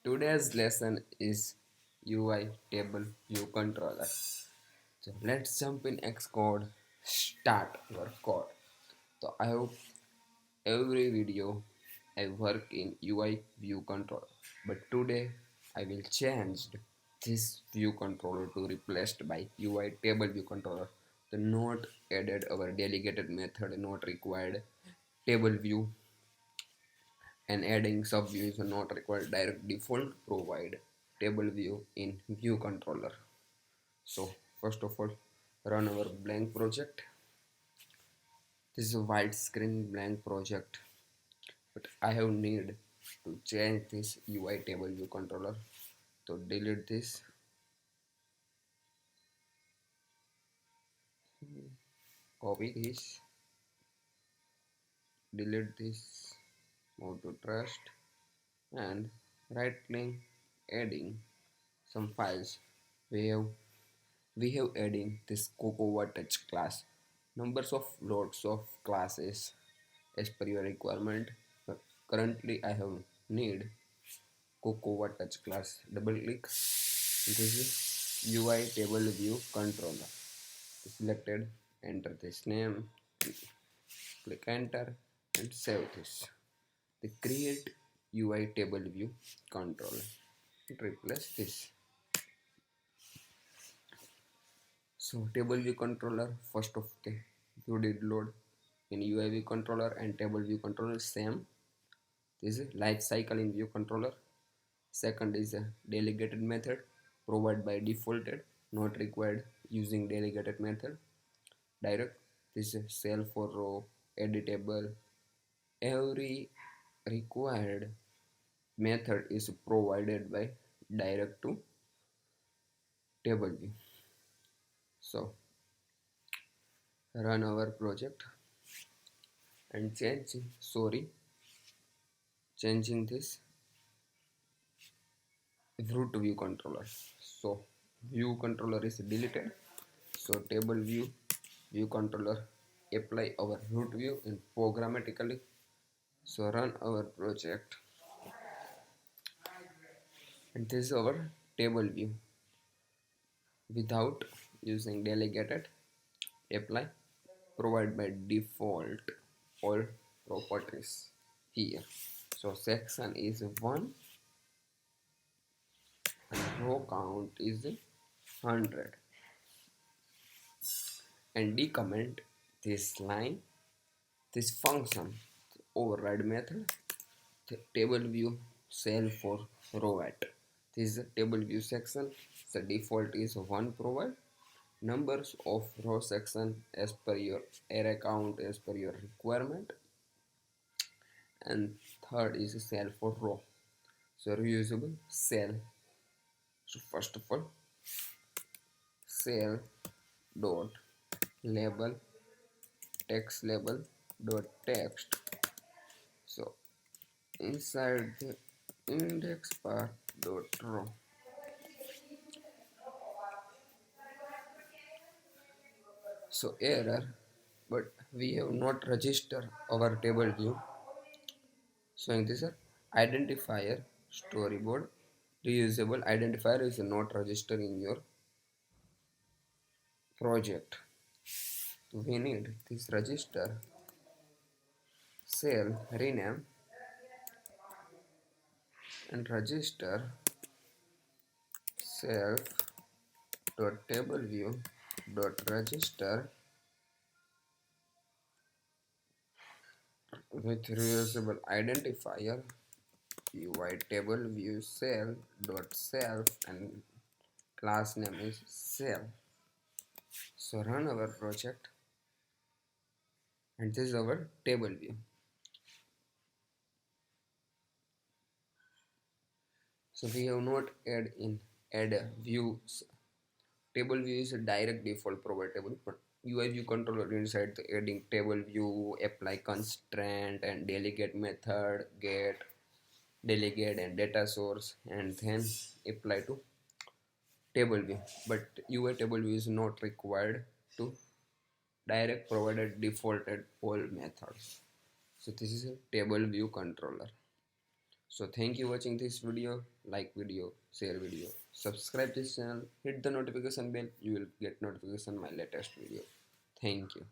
Today's lesson is UI table view controller. So let's jump in Xcode, start your code. So I hope every video I work in UI view controller, but today I will change this view controller to replaced by UI table view controller. The not added our delegated method not required table view and adding subview is not required. Direct default provide table view in view controller. So first of all, run our blank project. This is a white screen blank project, but I have need to change this UI table view controller. So delete this, copy this, delete this, move to trust, and right click adding some files. We have adding this cocoa touch class, numbers of lots of classes as per your requirement. But currently I have need cocoa touch class. Double click, this is UI table view controller. Selected, enter this name, click enter and save this. The create UI table view controller, replace this. So table view controller, first of the you did load in UI view controller and table view controller same. This is life cycle in view controller. Second is a delegated method provided by defaulted, not required using delegated method. Direct, this is cell for row, editable. Every required method is provided by direct to table view. So run our project and changing this root view controller. So view controller is deleted, so table view controller apply our root view in programmatically. So run our project and this is our table view without using delegated. Apply, provide by default all properties here. So section is 1 and row count is 100, and decomment this line, this function override method, the table view cell for row at. This is a table view section. The default is 1 provide numbers of row section as per your array count as per your requirement, and third is a cell for row, so reusable cell. So first of all, cell dot label text label dot text. So inside the index part dot row, so error, but we have not registered our table view. So in this identifier storyboard, reusable identifier is not registered in your project. So we need this register cell rename and register self dot table view dot register with reusable identifier UI table view cell dot self and class name is cell. So run our project and this is our table view. So we have not add views. Table view is a direct default provide table, but UI view controller inside the adding table view, apply constraint and delegate method, get, delegate and data source, and then apply to table view. But UI table view is not required to direct provided defaulted all methods. So this is a table view controller. So thank you watching this video. Like video, share video, subscribe this channel, hit the notification bell. You will get notification my latest video. Thank you.